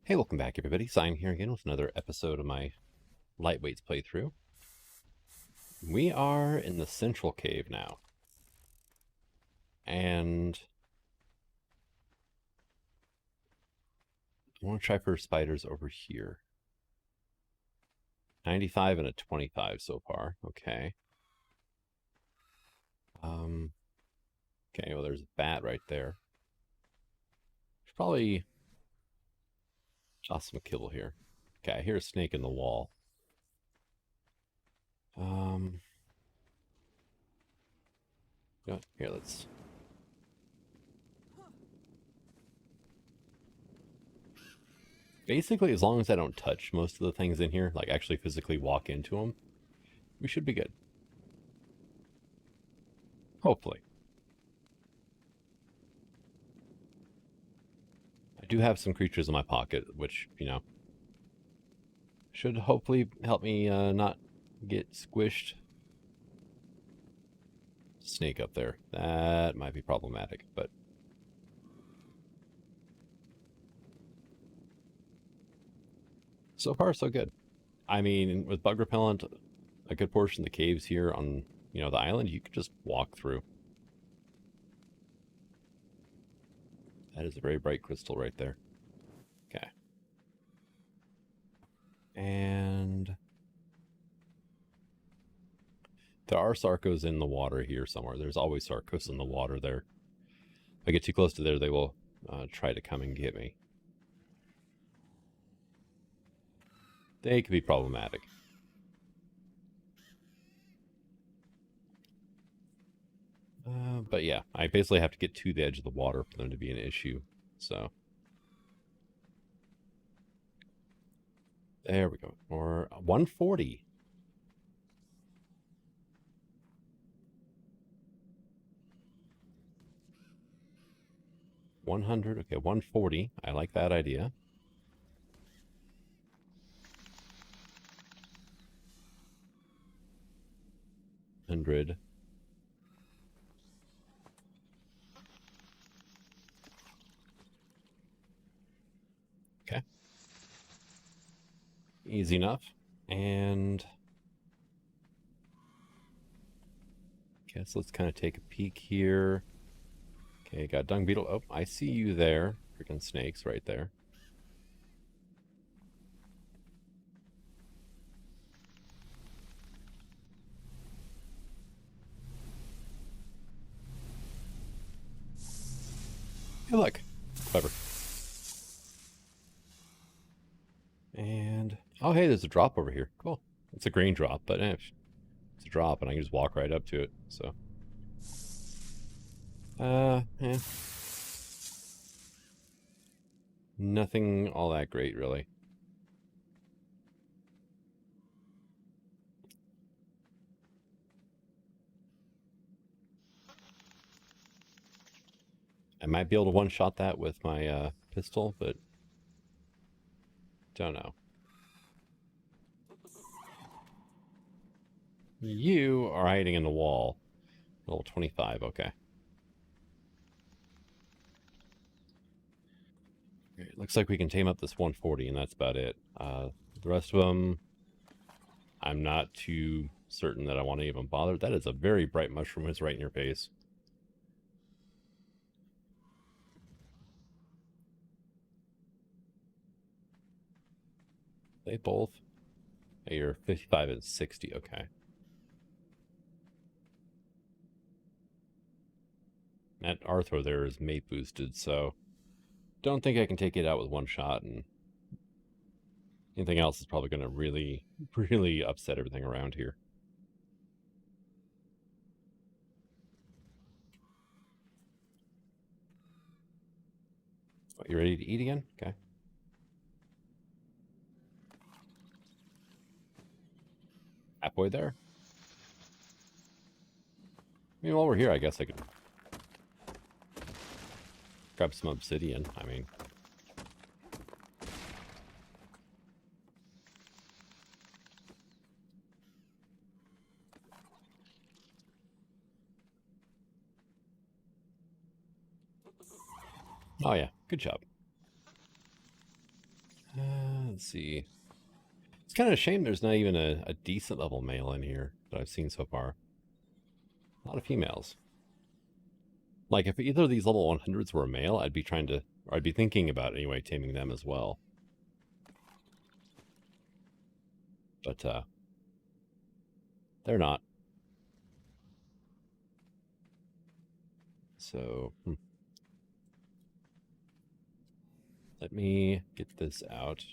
Hey, welcome back everybody. Sign here again with another episode of my Lightweights playthrough. We are in the central cave now. And I want to try for spiders over here. 95 and a 25 so far. Okay. Okay, well there's a bat right there. Should probably toss him a kibble here. Okay, I hear a snake in the wall. Here, let's... Basically, as long as I don't touch most of the things in here, like actually physically walk into them, we should be good. Hopefully. I do have some creatures in my pocket, which, you know, should hopefully help me not get squished. Snake up there. That might be problematic, but... So far, so good. I mean, with bug repellent, a good portion of the caves here on, you know, the island, you could just walk through. That is a very bright crystal right there. Okay. And... there are Sarcos in the water here somewhere. There's always Sarcos in the water there. If I get too close to there, they will try to come and get me. They could be problematic. But yeah, I basically have to get to the edge of the water for them to be an issue. So... there we go. Or 140. $100. Okay, 140. I like that idea. $100. Okay. Easy enough. And... okay, so let's kind of take a peek here. Okay, got dung beetle. Oh, I see you there. Freaking snakes right there. Hey, look. Clever. And... oh, hey, there's a drop over here. Cool. It's a green drop, but it's a drop, and I can just walk right up to it, so... nothing all that great, really. I might be able to one-shot that with my pistol, but... don't know. You are hiding in the wall. Level 25, okay. It looks like we can tame up this 140, and that's about it. The rest of them, I'm not too certain that I want to even bother. That is a very bright mushroom. It's right in your face. They both... hey, you're 55 and 60, okay. That Arthro there is mate boosted, so... don't think I can take it out with one shot, and... anything else is probably going to really, really upset everything around here. What, you ready to eat again? Okay. Halfway there. I mean, while we're here, I guess I could grab some obsidian. I mean... oh yeah, good job. Let's see. It's kind of a shame there's not even a decent level male in here that I've seen so far. A lot of females. Like, if either of these level 100s were a male, I'd be thinking about, anyway, taming them as well. But, they're not. So, let me get this out.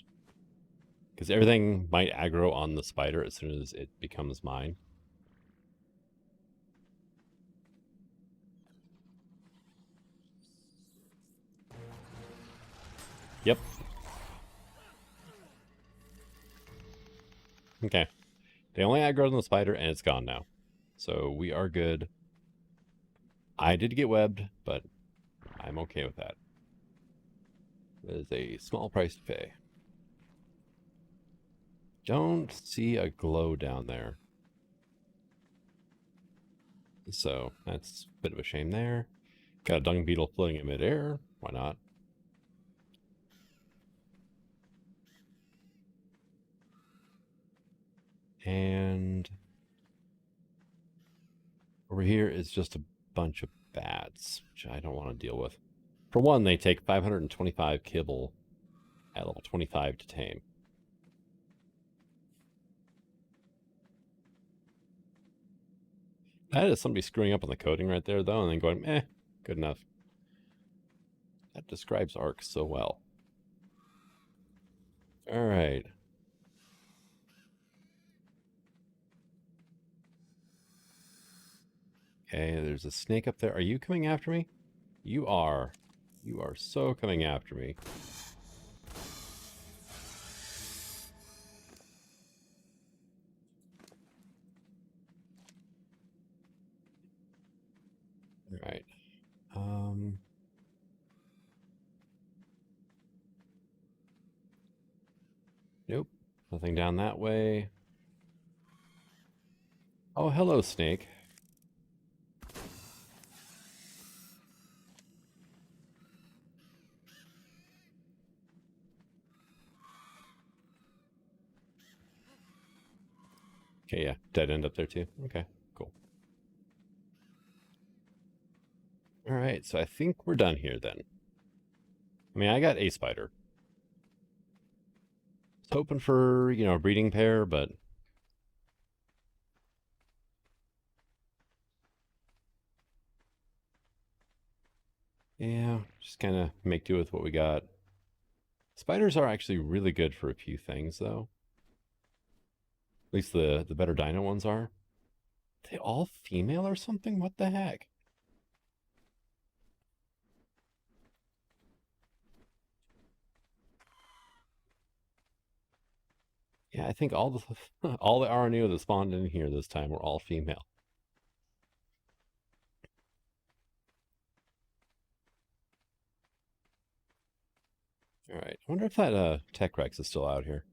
Because everything might aggro on the spider as soon as it becomes mine. Yep. Okay. They only aggroed on the spider, and it's gone now. So we are good. I did get webbed, but I'm okay with that. It is a small price to pay. Don't see a glow down there. So that's a bit of a shame there. Got a dung beetle floating in midair. Why not? And over here is just a bunch of bats, which I don't want to deal with. For one, they take 525 kibble at level 25 to tame. That is somebody screwing up on the coding right there, though, and then going, eh, good enough. That describes Ark so well. All right. Okay, there's a snake up there. Are you coming after me? You are. You are so coming after me. All right. Nope. Nothing down that way. Oh, hello, snake. Okay, yeah. Dead end up there, too. Okay, cool. All right, so I think we're done here, then. I mean, I got a spider. I was hoping for, a breeding pair, but... yeah, just kind of make do with what we got. Spiders are actually really good for a few things, though. At least the better Dino ones are. Are they all female or something? What the heck? Yeah, I think all the all the RNU that spawned in here this time were all female. All right, I wonder if that Tech Rex is still out here.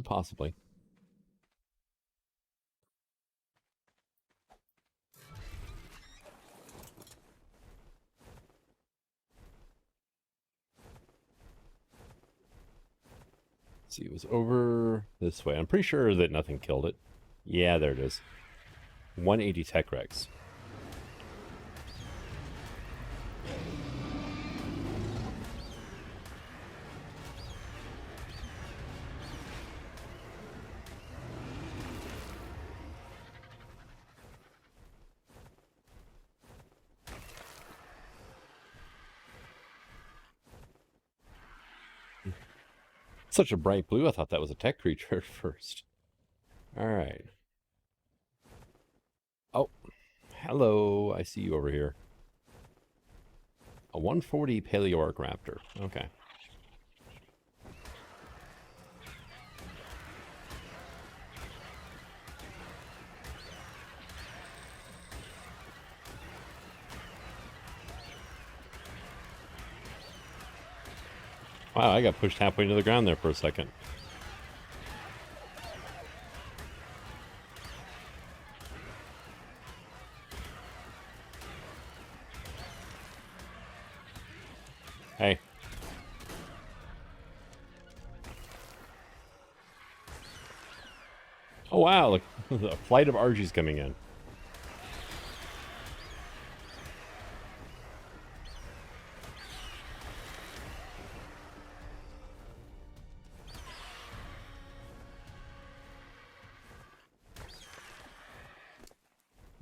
Possibly. Let's see, it was over this way. I'm pretty sure that nothing killed it. Yeah, there it is. 180 Tech Rex. Such a bright blue, I thought that was a tech creature at first. Alright. Oh, hello, I see you over here. A 140 Paleoarc Raptor. Okay. Wow, I got pushed halfway to the ground there for a second. Hey, Oh wow, look, a flight of Argies coming in.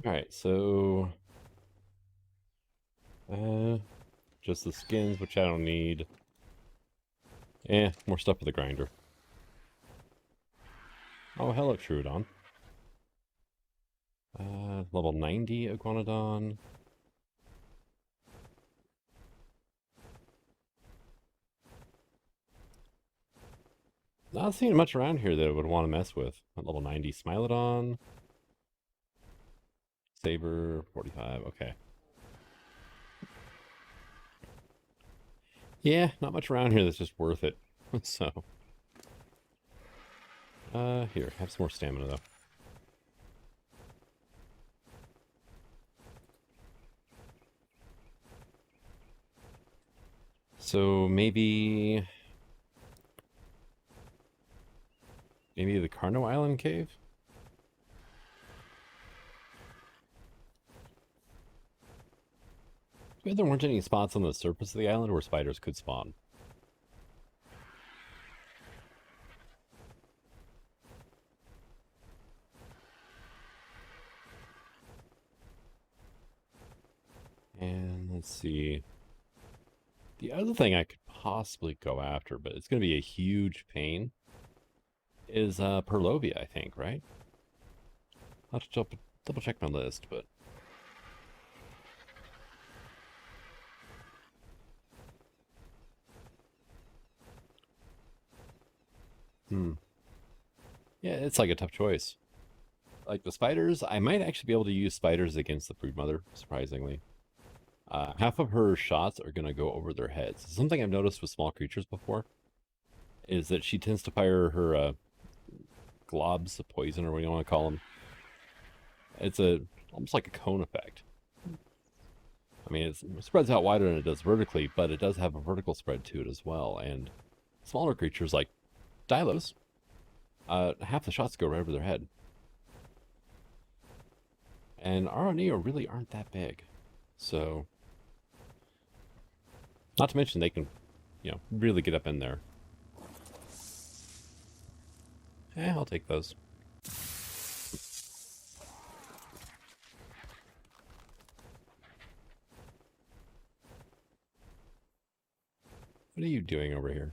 Alright, so... just the skins, which I don't need. More stuff for the grinder. Oh, hello, Troodon. Level 90 Iguanodon. Not seeing much around here that I would want to mess with. At level 90 Smilodon. Saber, 45, okay. Yeah, not much around here that's just worth it. So. Here, have some more stamina though. So maybe the Carno Island cave? There weren't any spots on the surface of the island where spiders could spawn. And let's see. The other thing I could possibly go after, but it's going to be a huge pain, is Perlovia, I think, right? I'll have to double check my list, but... Yeah, it's like a tough choice. Like the spiders, I might actually be able to use spiders against the broodmother, surprisingly. Half of her shots are going to go over their heads. Something I've noticed with small creatures before is that she tends to fire her globs of poison, or what you want to call them. It's almost like a cone effect. I mean, it spreads out wider than it does vertically, but it does have a vertical spread to it as well. And smaller creatures like Dilos, half the shots go right over their head. And Aroneo really aren't that big. So, not to mention they can, really get up in there. I'll take those. What are you doing over here?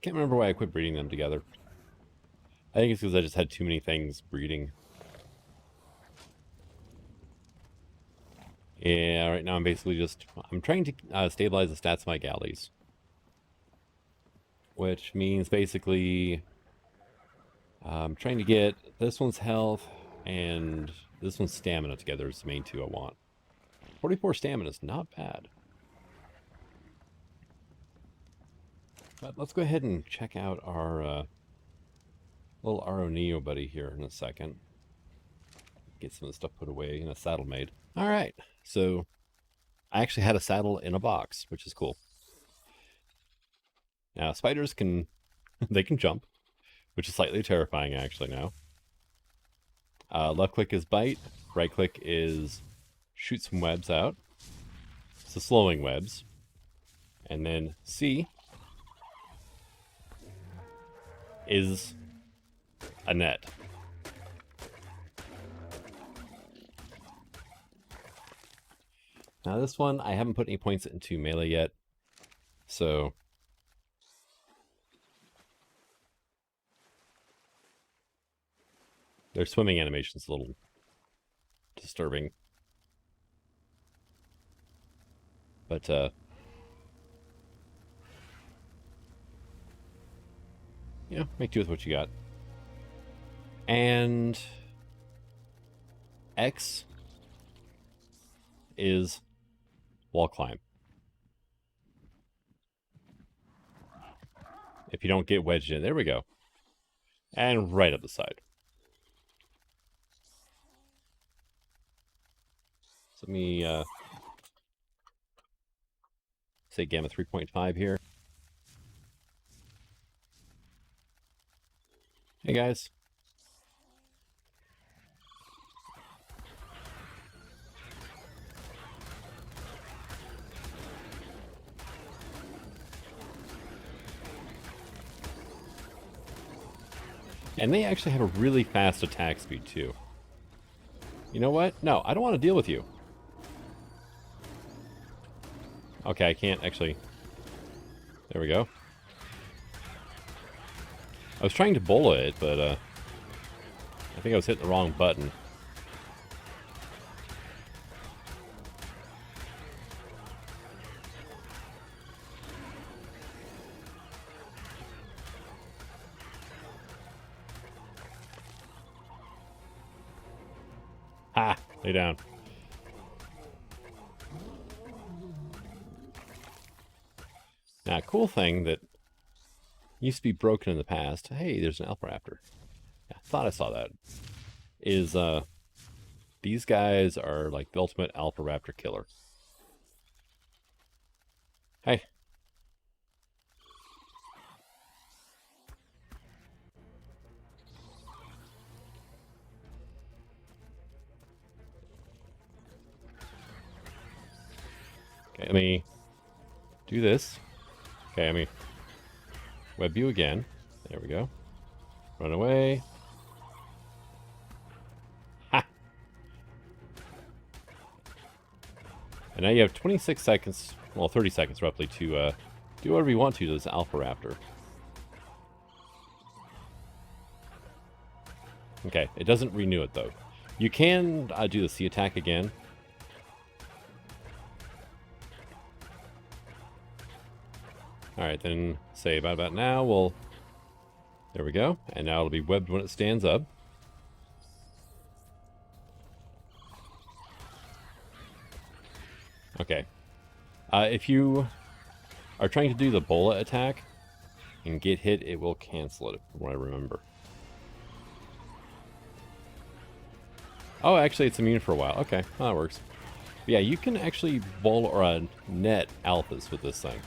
Can't remember why I quit breeding them together. I think it's because I just had too many things breeding. Yeah, right now I'm basically I'm trying to stabilize the stats of my galleys. Which means basically I'm trying to get this one's health and this one's stamina together is the main two I want. 44 stamina is not bad. But let's go ahead and check out our little Aroneo buddy here in a second. Get some of the stuff put away and a saddle made. All right, so I actually had a saddle in a box, which is cool. Now spiders they can jump, which is slightly terrifying actually now. Left click is bite, right click is shoot some webs out. So slowing webs. And then C is a net. Now this one, I haven't put any points into melee yet, so their swimming animation's a little disturbing. But, make do with what you got. And X is wall climb. If you don't get wedged in, there we go. And right up the side. So let me say gamma 3.5 here. Hey guys. And they actually have a really fast attack speed too. You know what? No, I don't want to deal with you. Okay, I can't actually... There we go. I was trying to bola it, but I think I was hitting the wrong button. Ha! Lay down. Now, a cool thing that used to be broken in the past. Hey, there's an Alpha Raptor. Yeah, I thought I saw that. Is these guys are like the ultimate Alpha Raptor killer. Hey. Okay, let me do this. Okay, let me web you again. There we go. Run away. Ha! And now you have 26 seconds, well, 30 seconds roughly, to do whatever you want to this Alpha Raptor. Okay, it doesn't renew it though. You can do the sea attack again. Alright, then say about now, we'll... There we go. And now it'll be webbed when it stands up. Okay. If you are trying to do the bola attack and get hit, it will cancel it, from what I remember. Oh, actually, it's immune for a while. Okay, well, that works. But yeah, you can actually bola or net alphas with this thing.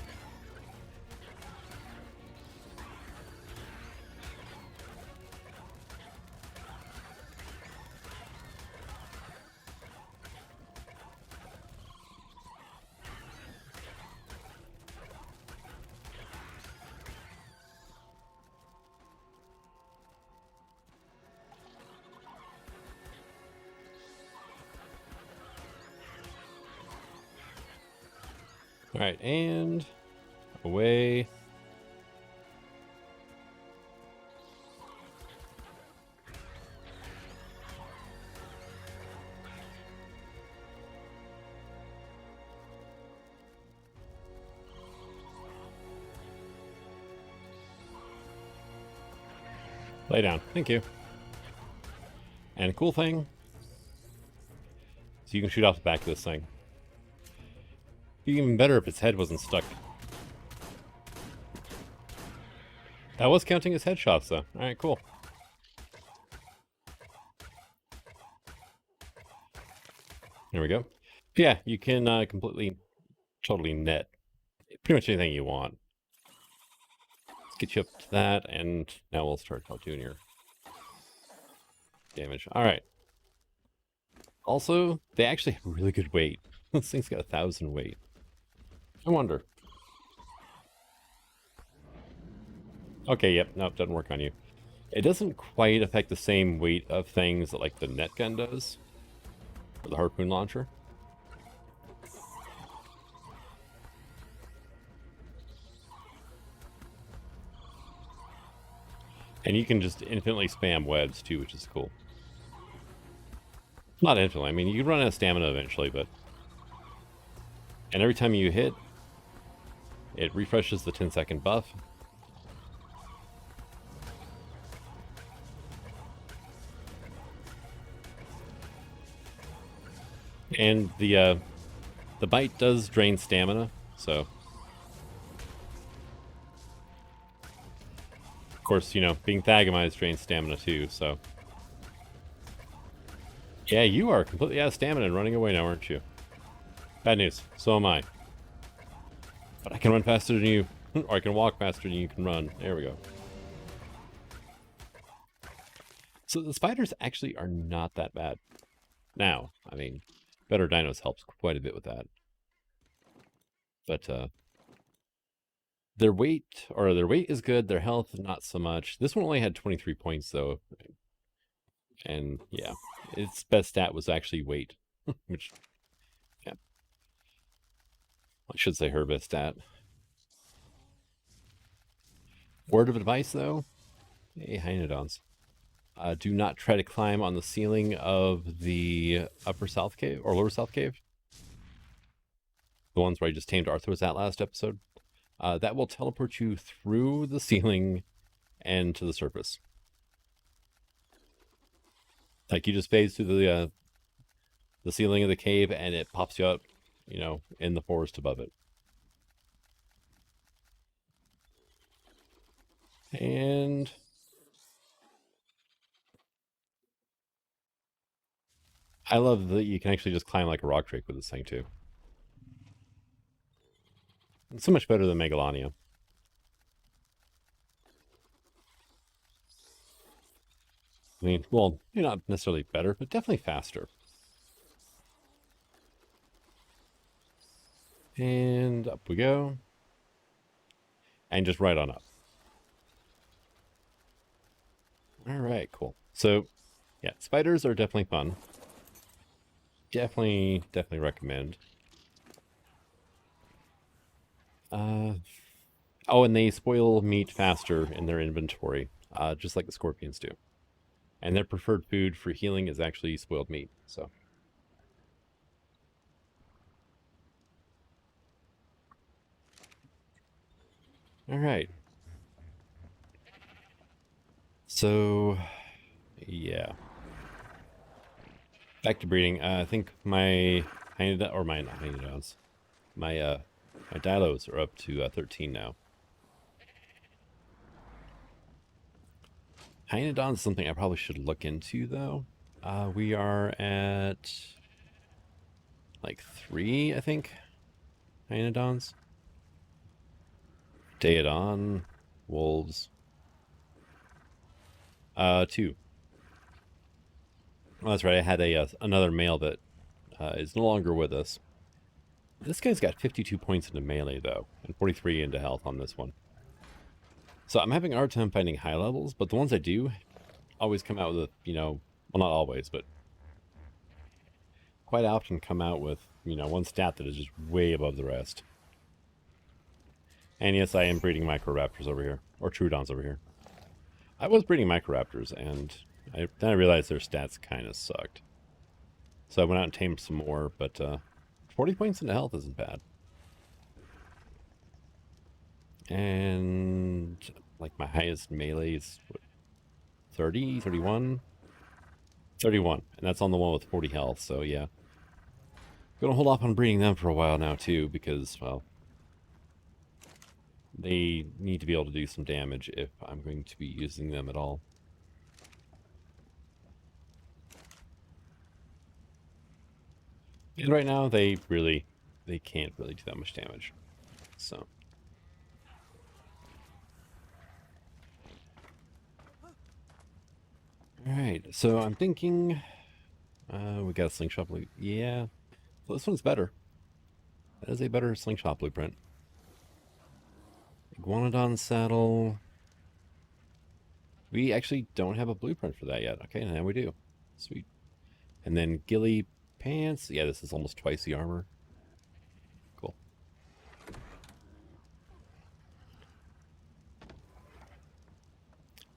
Alright, and away. Lay down. Thank you. And cool thing, so you can shoot off the back of this thing. Be even better if its head wasn't stuck. That was counting as headshots, though. Alright, cool. There we go. Yeah, you can completely, totally net pretty much anything you want. Let's get you up to that, and now we'll start doing your damage. Alright. Also, they actually have really good weight. This thing's got 1,000 weight. I wonder. Okay, yep, nope, doesn't work on you. It doesn't quite affect the same weight of things that like the net gun does. Or the harpoon launcher. And you can just infinitely spam webs too, which is cool. Not infinitely, I mean, you can run out of stamina eventually, but... And every time you hit, it refreshes the 10-second buff. And the bite does drain stamina, so... Of course, you know, being Thagamized drains stamina too, so... Yeah, you are completely out of stamina and running away now, aren't you? Bad news. So am I. But I can run faster than you, or I can walk faster than you can run. There we go. So the spiders actually are not that bad. Now, I mean, better dinos helps quite a bit with that. But their weight is good. Their health, not so much. This one only had 23 points though, and yeah, its best stat was actually weight, which, yeah, I should say her best stat. Word of advice though, hey Hynodons, do not try to climb on the ceiling of the upper south cave or lower south cave. The ones where I just tamed Arthros at last episode. That will teleport you through the ceiling and to the surface. Like you just phase through the ceiling of the cave and it pops you up, you know, in the forest above it. And I love that you can actually just climb like a rock drake with this thing too. It's so much better than Megalania. I mean, well, you're not necessarily better, but definitely faster. And up we go. And just right on up. All right, cool. So, yeah, spiders are definitely fun. Definitely recommend. Oh, and they spoil meat faster in their inventory, just like the scorpions do. And their preferred food for healing is actually spoiled meat, so. All right. So, yeah. Back to breeding. I think my Hynodons, my Dilos are up to 13 now. Hynodons is something I probably should look into, though. We are at like 3, I think, Hynodons. Daedon, wolves. 2. Well, that's right. I had another male that is no longer with us. This guy's got 52 points into melee, though, and 43 into health on this one. So I'm having a hard time finding high levels, but the ones I do always come out with, you know, well, not always, but quite often come out with, you know, one stat that is just way above the rest. And yes, I am breeding Microraptors over here, or Troodons over here. I was breeding Microraptors, and then I realized their stats kind of sucked. So I went out and tamed some more, but 40 points into health isn't bad. And like my highest melee is what, 30, 31? 31, and that's on the one with 40 health, so yeah. Gonna hold off on breeding them for a while now too, because, well, they need to be able to do some damage if I'm going to be using them at all. And right now, they can't really do that much damage. So. Alright, so I'm thinking... we got a slingshot blueprint. Yeah. Well, this one's better. That is a better slingshot blueprint. Iguanodon saddle. We actually don't have a blueprint for that yet. Okay, now we do. Sweet. And then ghillie pants. Yeah, this is almost twice the armor. Cool.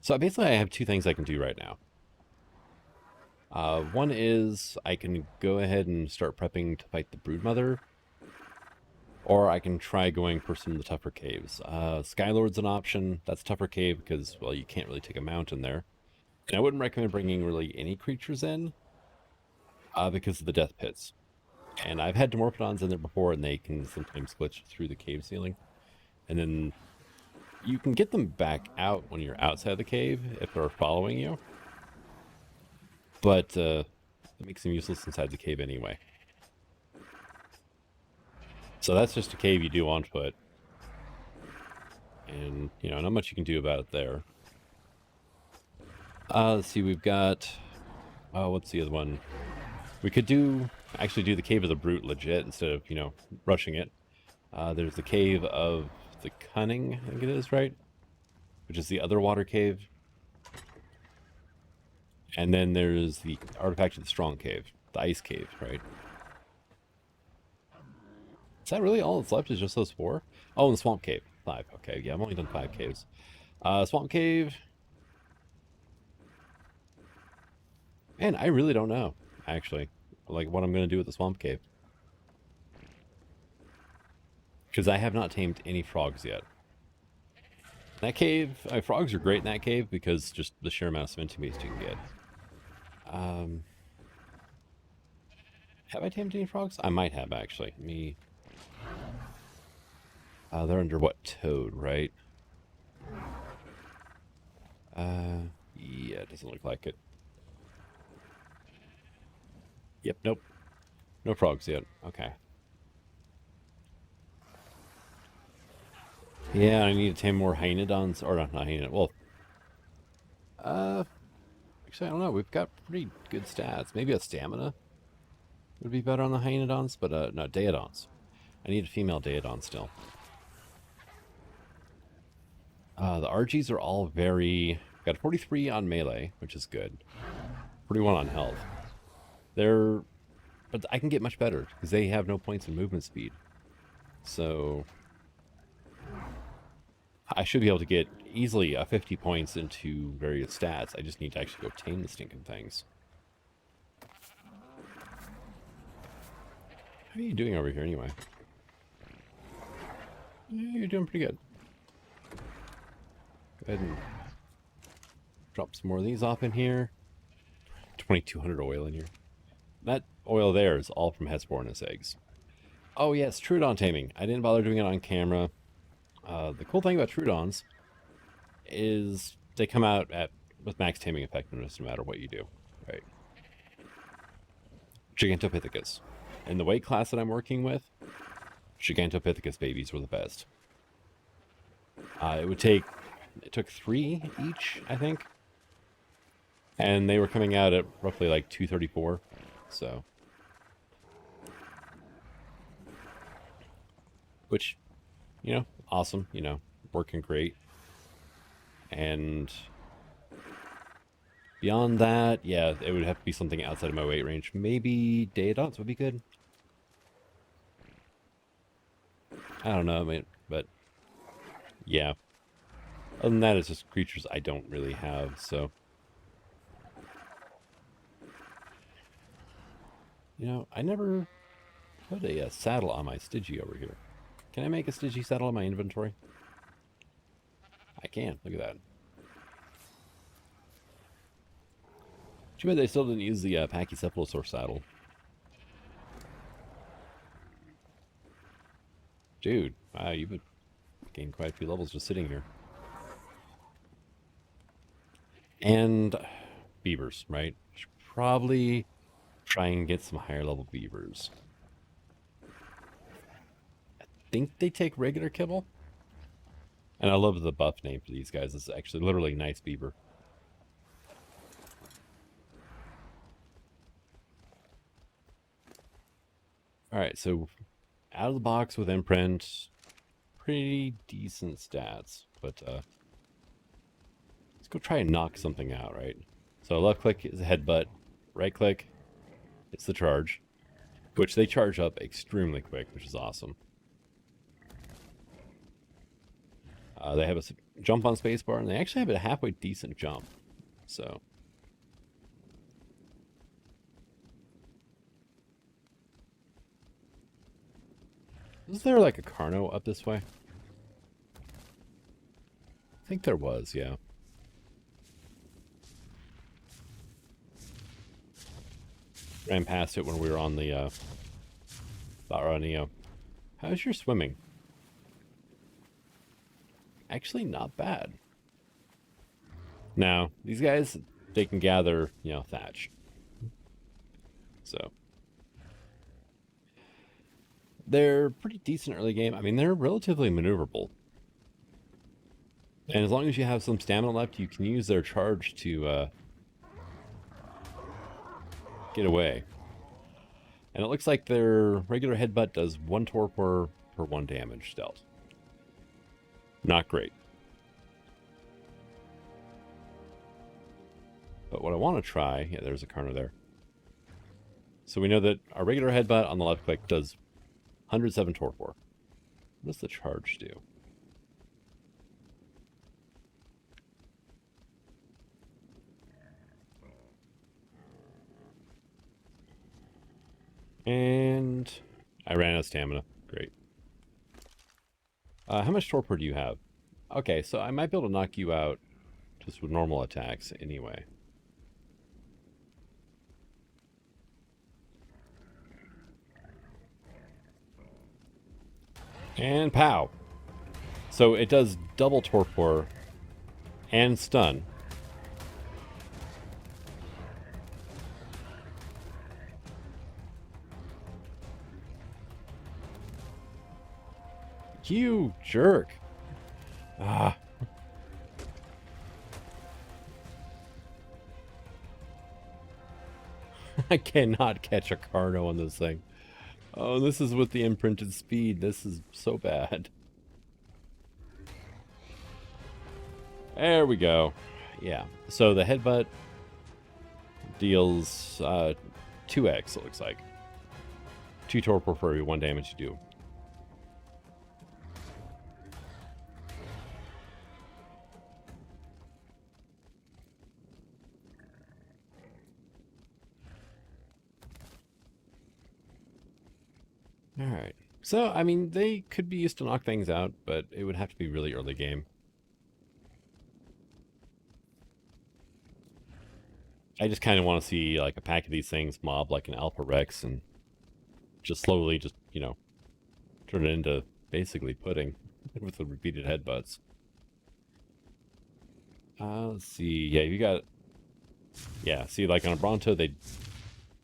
So basically I have 2 things I can do right now. One is I can go ahead and start prepping to fight the Broodmother. Or I can try going for some of the tougher caves. Skylord's an option. That's a tougher cave because, well, you can't really take a mountain there. And I wouldn't recommend bringing really any creatures in because of the death pits. And I've had Dimorphodons in there before, and they can sometimes glitch through the cave ceiling. And then you can get them back out when you're outside the cave if they're following you. But it makes them useless inside the cave anyway. So that's just a cave you do on foot. And, you know, not much you can do about it there. Let's see, we've got... Oh, what's the other one? We could actually do the Cave of the Brute legit instead of, you know, rushing it. There's the Cave of the Cunning, I think it is, right? Which is the other water cave. And then there's the Artifact of the Strong Cave, the Ice Cave, right? Is that really all that's left is just those 4? Oh, and the Swamp Cave. 5, okay. Yeah, I've only done 5 caves. Swamp Cave. Man, I really don't know, actually. Like, what I'm going to do with the Swamp Cave. Because I have not tamed any frogs yet. That cave, frogs are great in that cave because just the sheer amount of centimeters you can get. Have I tamed any frogs? I might have, actually. They're under what? Toad, right? Yeah, it doesn't look like it. Yep, nope. No frogs yet. Okay. Yeah, I need to tame more hyenodons, or not hyenodons. Well, actually, I don't know. We've got pretty good stats. Maybe a stamina would be better on the hyenodons, but no, daedons. I need a female daedon still. The Argies are all very... Got 43 on melee, which is good. 41 on health. But I can get much better because they have no points in movement speed. So I should be able to get easily 50 points into various stats. I just need to actually go tame the stinking things. How are you doing over here anyway? Yeah, you're doing pretty good. Go ahead and drop some more of these off in here. 2,200 oil in here. That oil there is all from Hesperornis eggs. Oh yes, Troodon taming. I didn't bother doing it on camera. The cool thing about Troodons is they come out with max taming effectiveness no matter what you do. Right. Gigantopithecus. In the weight class that I'm working with, Gigantopithecus babies were the best. It took 3 each, I think. And they were coming out at roughly like 234. So. Which, you know, awesome, you know, working great. And beyond that, yeah, it would have to be something outside of my weight range. Maybe Daedons would be good. I don't know, I mean, but yeah. Other than that, it's just creatures I don't really have, so. You know, I never put a saddle on my Stygie over here. Can I make a Stygie saddle in my inventory? I can. Look at that. Too bad they still didn't use the Pachycephalosaur saddle. Dude, wow, you've gained quite a few levels just sitting here. And beavers, right? Should probably try and get some higher level beavers. I think they take regular kibble. And I love the buff name for these guys. It's actually literally nice beaver. Alright, so out of the box with imprint, pretty decent stats, but let's go try and knock something out, right? So left click is a headbutt, right click, it's the charge, which they charge up extremely quick, which is awesome. They have a jump on spacebar, and they actually have a halfway decent jump, so... Is there like a Carno up this way? I think there was, yeah. Ran past it when we were on the Baranio. How's your swimming? Actually, not bad. Now, these guys, they can gather, you know, thatch. So... They're pretty decent early game. I mean, they're relatively maneuverable. And as long as you have some stamina left, you can use their charge to get away. And it looks like their regular headbutt does 1 torpor per 1 damage dealt. Not great. But what I want to try... Yeah, there's a Carno there. So we know that our regular headbutt on the left click does 107 torpor. What does the charge do? And I ran out of stamina. Great. How much torpor do you have? Okay, so I might be able to knock you out just with normal attacks anyway. And pow! So it does double torpor and stun. You jerk! Ah. I cannot catch a Carno on this thing. Oh, this is with the imprinted speed. This is so bad. There we go. Yeah. So the headbutt deals 2x, it looks like. 2 torpor for every 1 damage you do. Alright. So, I mean, they could be used to knock things out, but it would have to be really early game. I just kind of want to see, like, a pack of these things mob like an Alpha Rex and just slowly just, you know, turn it into basically pudding with the repeated headbutts. Let's see. Yeah, you got... Yeah, see, like on a Bronto, they...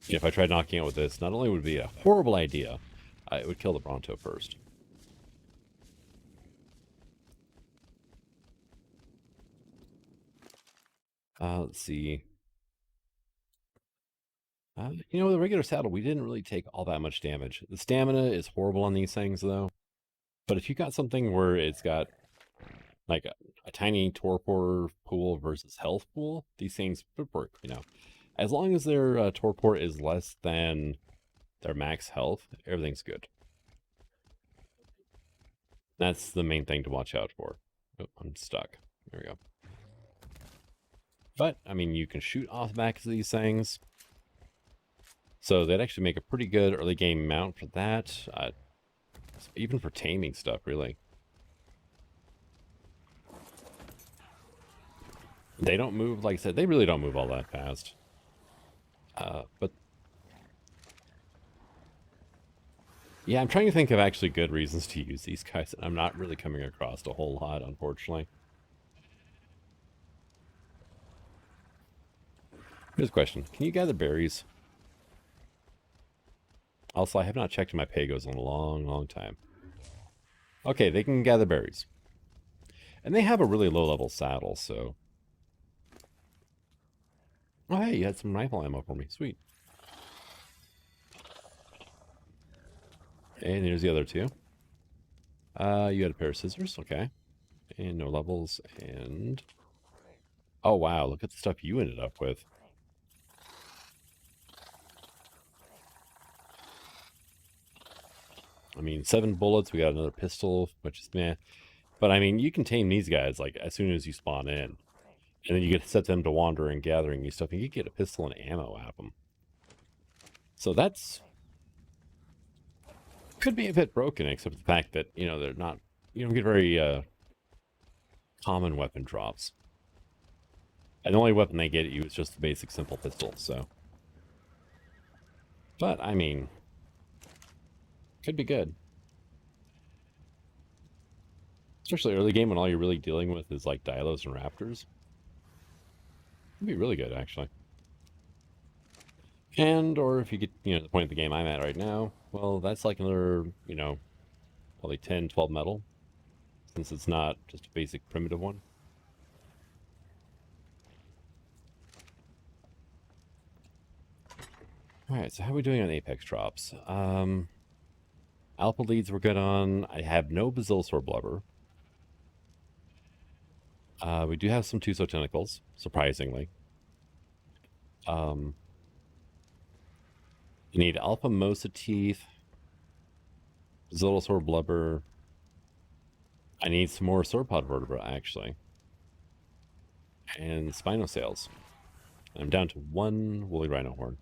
If I tried knocking out with this, not only would it be a horrible idea, it would kill the Bronto first. Let's see. You know, the regular saddle, we didn't really take all that much damage. The stamina is horrible on these things, though. But if you got something where it's got, like, a tiny torpor pool versus health pool, these things would work, you know. As long as their torpor is less than their max health, everything's good. That's the main thing to watch out for. Oh, I'm stuck. There we go. But, I mean, you can shoot off the back of these things. So they'd actually make a pretty good early game mount for that. Even for taming stuff, really. They don't move, like I said, they really don't move all that fast. But yeah, I'm trying to think of actually good reasons to use these guys. I'm not really coming across a whole lot, unfortunately. Here's a question. Can you gather berries? Also, I have not checked my pagos in a long, long time. Okay, they can gather berries. And they have a really low-level saddle, so... Oh, hey, you had some rifle ammo for me. Sweet. And here's the other two. You had a pair of scissors. Okay. And no levels, and... Oh, wow, look at the stuff you ended up with. I mean, 7 bullets, we got another pistol, which is meh. But, I mean, you can tame these guys, like, as soon as you spawn in. And then you get to set them to wander and gathering new stuff, and you get a pistol and ammo out of them. So that's... Could be a bit broken, except for the fact that, you know, they're not... You don't get very, common weapon drops. And the only weapon they get at you is just the basic simple pistol, so... But, I mean... Could be good. Especially early game when all you're really dealing with is like Dilos and Raptors. It'd be really good, actually. And, or if you get, you know, the point of the game I'm at right now, well, that's like another, you know, probably 10, 12 metal. Since it's not just a basic primitive one. Alright, so how are we doing on Apex drops? Alpha leads we're good on. I have no Basilsaur Blubber. We do have some Tuso Tentacles, surprisingly. You need Alpha Mosa Teeth, Basilsaur Blubber. I need some more Sauropod Vertebra, actually. And Spinosails. I'm down to one Woolly Rhino Horn.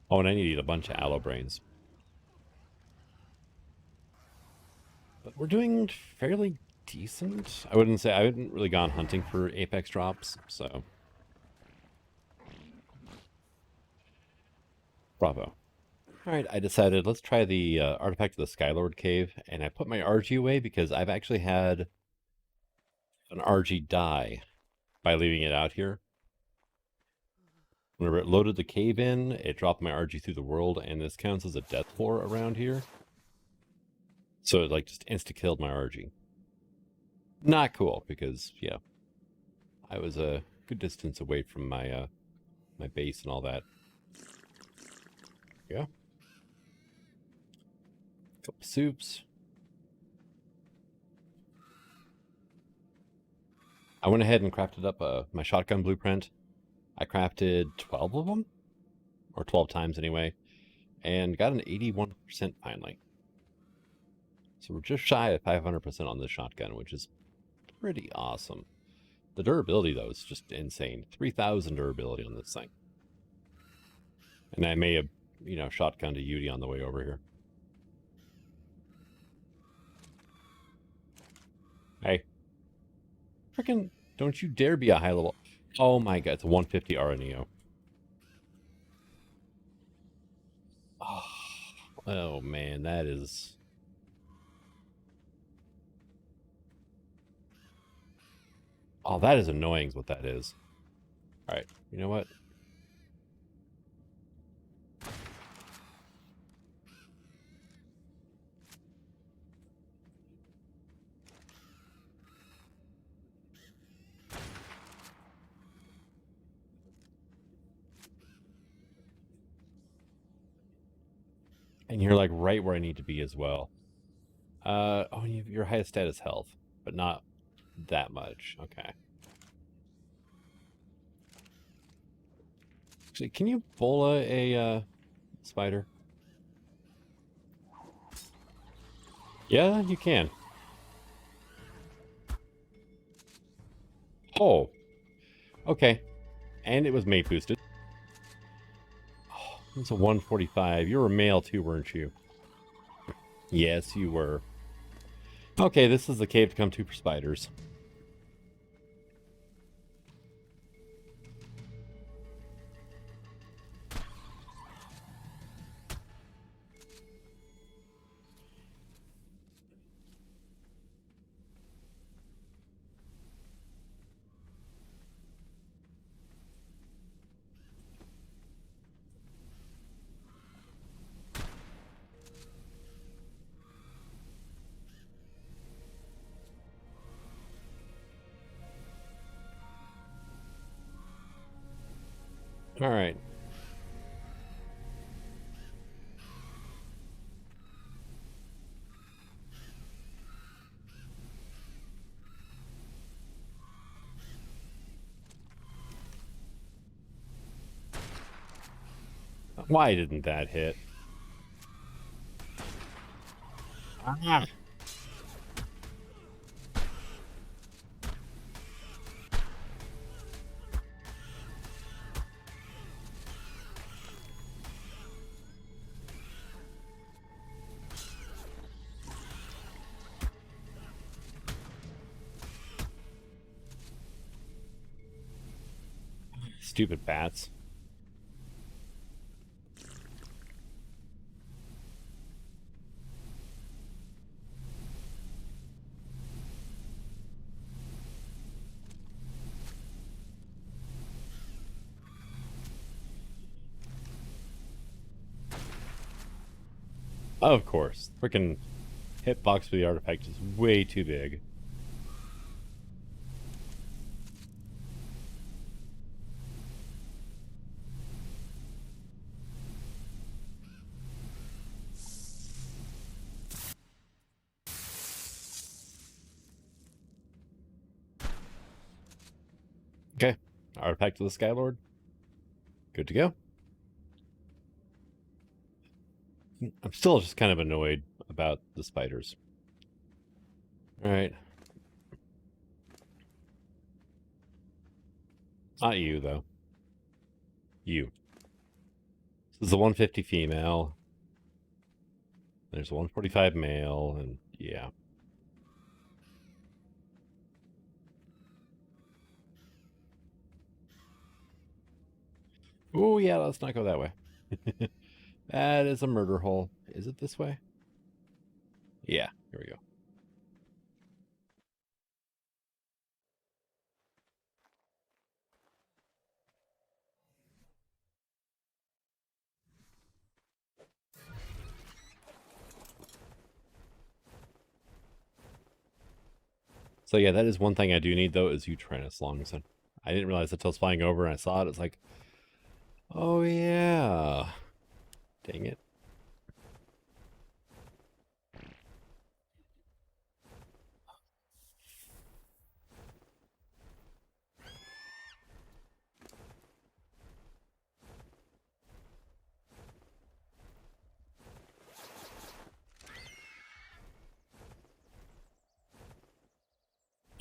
Oh, and I need a bunch of Aloe Brains. But we're doing fairly decent. I wouldn't say I hadn't really gone hunting for Apex drops, so. Bravo. Alright, I decided let's try the artifact of the Skylord cave, and I put my RG away because I've actually had an RG die by leaving it out here. Whenever it loaded the cave in, it dropped my RG through the world, and this counts as a death floor around here. So it like just insta-killed my RG. Not cool, because, yeah, I was a good distance away from my my base and all that. Yeah. Couple soups. I went ahead and crafted up my shotgun blueprint. I crafted 12 of them, or 12 times anyway, and got an 81% finally. So we're just shy of 500% on this shotgun, which is pretty awesome. The durability, though, is just insane. 3,000 durability on this thing. And I may have, you know, shotgunned a Yudi on the way over here. Hey. Frickin' don't you dare be a high level. Oh my god, it's a 150 RNEO. Oh man, that is... Oh, that is annoying is what that is. Alright, you know what? And you're like right where I need to be as well. Oh, your highest status health, but not that much. Okay. Actually, can you bola a spider? Yeah, you can. Oh. Okay. And it was mate boosted. Oh, it's a 145. You were a male too, weren't you? Yes, you were. Okay, this is the cave to come to for spiders. All right. Why didn't that hit? Ah. Stupid bats. Of course. Freaking hitbox for the artifact is way too big. Okay. Artifact of the Skylord. Good to go. I'm still just kind of annoyed about the spiders. Alright. Not you, though. You. This is a 150 female. There's a 145 male, and yeah. Oh, yeah, let's not go that way. That is a murder hole. Is it this way? Yeah, here we go. So yeah, that is one thing I do need, though, is Utranus lungs. I didn't realize until I was flying over and I saw it. It's like, oh yeah. Dang it.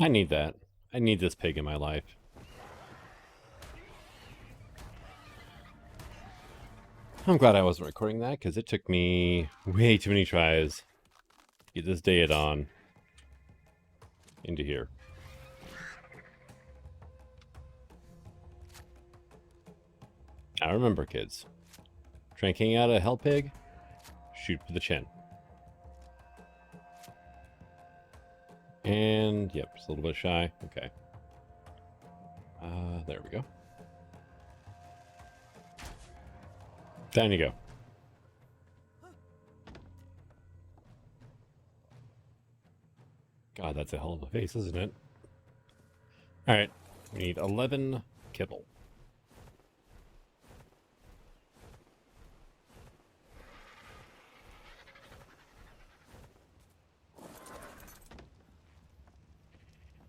I need that. I need this pig in my life. I'm glad I wasn't recording that, because it took me way too many tries to get this Daedon into here. Now remember, kids. Drinking out a hell pig, shoot for the chin. And, yep, just a little bit shy. Okay. There we go. Time to go. God, that's a hell of a face, isn't it? Alright, we need 11 kibble.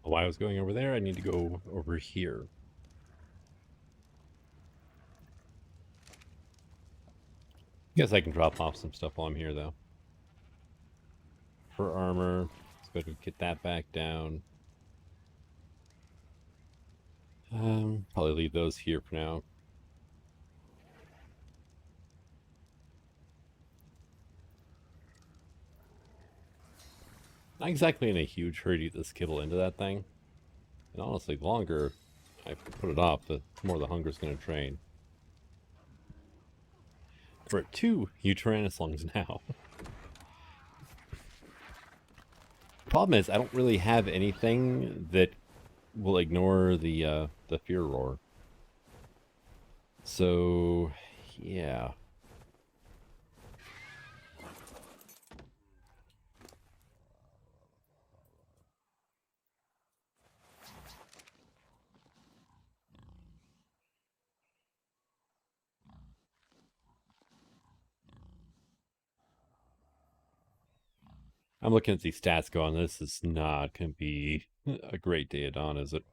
While I was going over there, I need to go over here. Guess I can drop off some stuff while I'm here, though. For armor, let's go ahead and get that back down. Probably leave those here for now. Not exactly in a huge hurry to get this kibble into that thing. And honestly, the longer I put it off, the more the hunger's going to drain. We're at 2 Utranus lungs now. Problem is, I don't really have anything that will ignore the fear roar. So, yeah. I'm looking at these stats going, this is not going to be a great day at dawn, is it?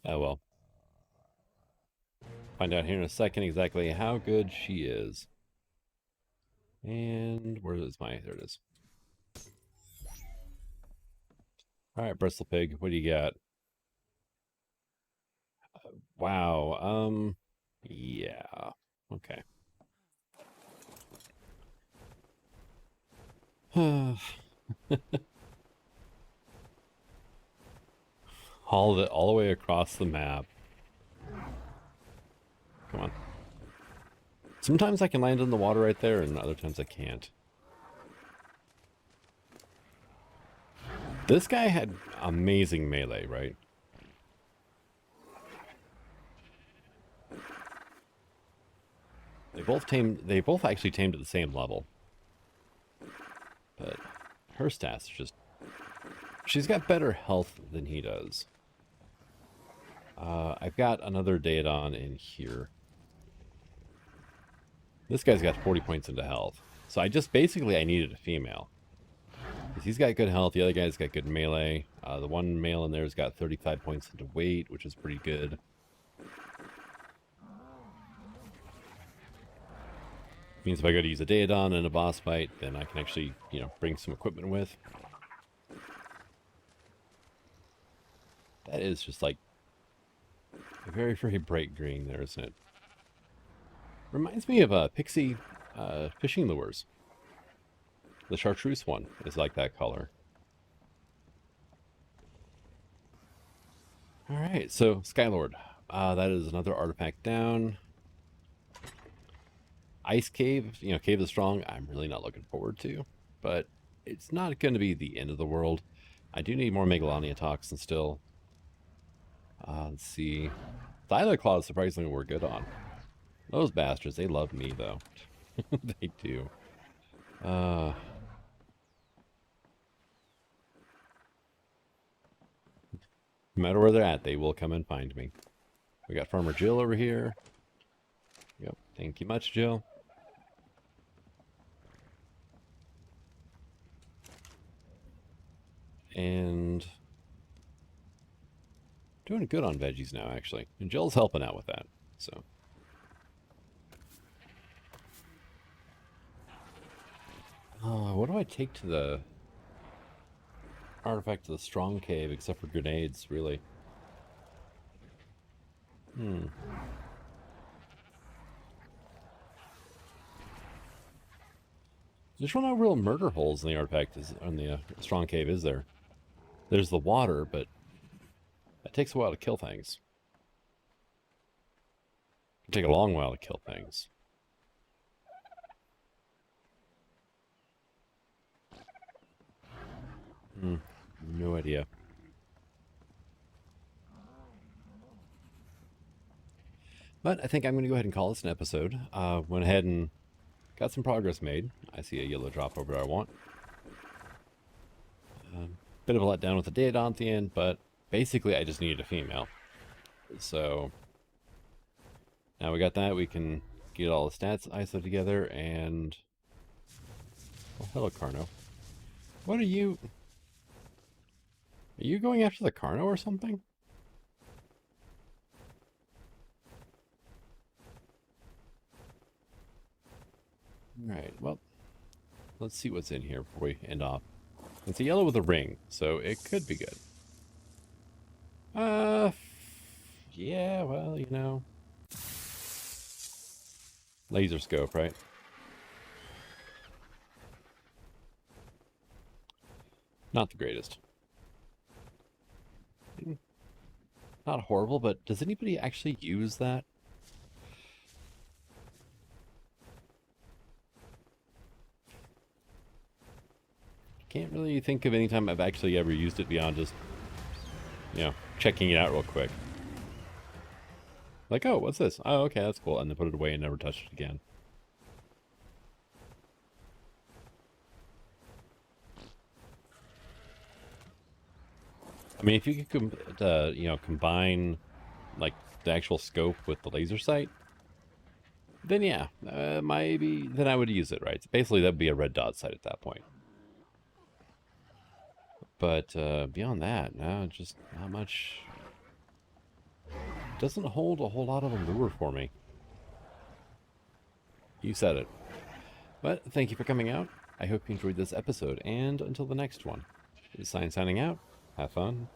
Oh well. Find out here in a second exactly how good she is. And where is my... There it is. Alright, Bristle Pig, what do you got? Wow, yeah. Okay. All the way across the map. Come on. Sometimes I can land in the water right there, and other times I can't. This guy had amazing melee, right? They both actually tamed at the same level. But her stats are just... She's got better health than he does. I've got another Daedon in here. This guy's got 40 points into health. So I needed a female. Because he's got good health, the other guy's got good melee. The one male in there's got 35 points into weight, which is pretty good. Means if I go to use a Daedon in a boss fight, then I can actually, bring some equipment with. That is just like a very, very bright green there, isn't it? Reminds me of Pixie fishing lures. The chartreuse one is like that color. Alright, so Skylord. That is another artifact down. Ice Cave, Cave is Strong, I'm really not looking forward to. But it's not going to be the end of the world. I do need more Megalania toxin still. Let's see. Thyla Claws, surprisingly, we're good on. Those bastards, they love me, though. They do. No matter where they're at, they will come and find me. We got Farmer Jill over here. Yep, thank you much, Jill. And doing good on veggies now, actually. And Jill's helping out with that, so. What do I take to the artifact to the strong cave, except for grenades, really? There's no real murder holes in the artifact, on the strong cave, is there? There's the water, but it takes a while to kill things. It can take a long while to kill things. No idea. But I think I'm going to go ahead and call this an episode. Went ahead and got some progress made. I see a yellow drop over there I want. Bit of a letdown with the Daedon at the end, but basically I just needed a female. So now we got that, we can get all the stats ISO together and... Oh, hello, Carno. What are you... Are you going after the Carno or something? Alright, well, let's see what's in here before we end off. It's a yellow with a ring, so it could be good. Yeah, well, Laser scope, right? Not the greatest. Not horrible, but does anybody actually use that? Can't really think of any time I've actually ever used it beyond just, checking it out real quick. Like, oh, what's this? Oh, okay, that's cool. And then put it away and never touch it again. I mean, if you could, combine, like, the actual scope with the laser sight, then yeah, maybe, then I would use it, right? Basically, that would be a red dot sight at that point. But beyond that, no, just not much. Doesn't hold a whole lot of allure for me. You said it. But thank you for coming out. I hope you enjoyed this episode, and until the next one, this is Sign signing out. Have fun.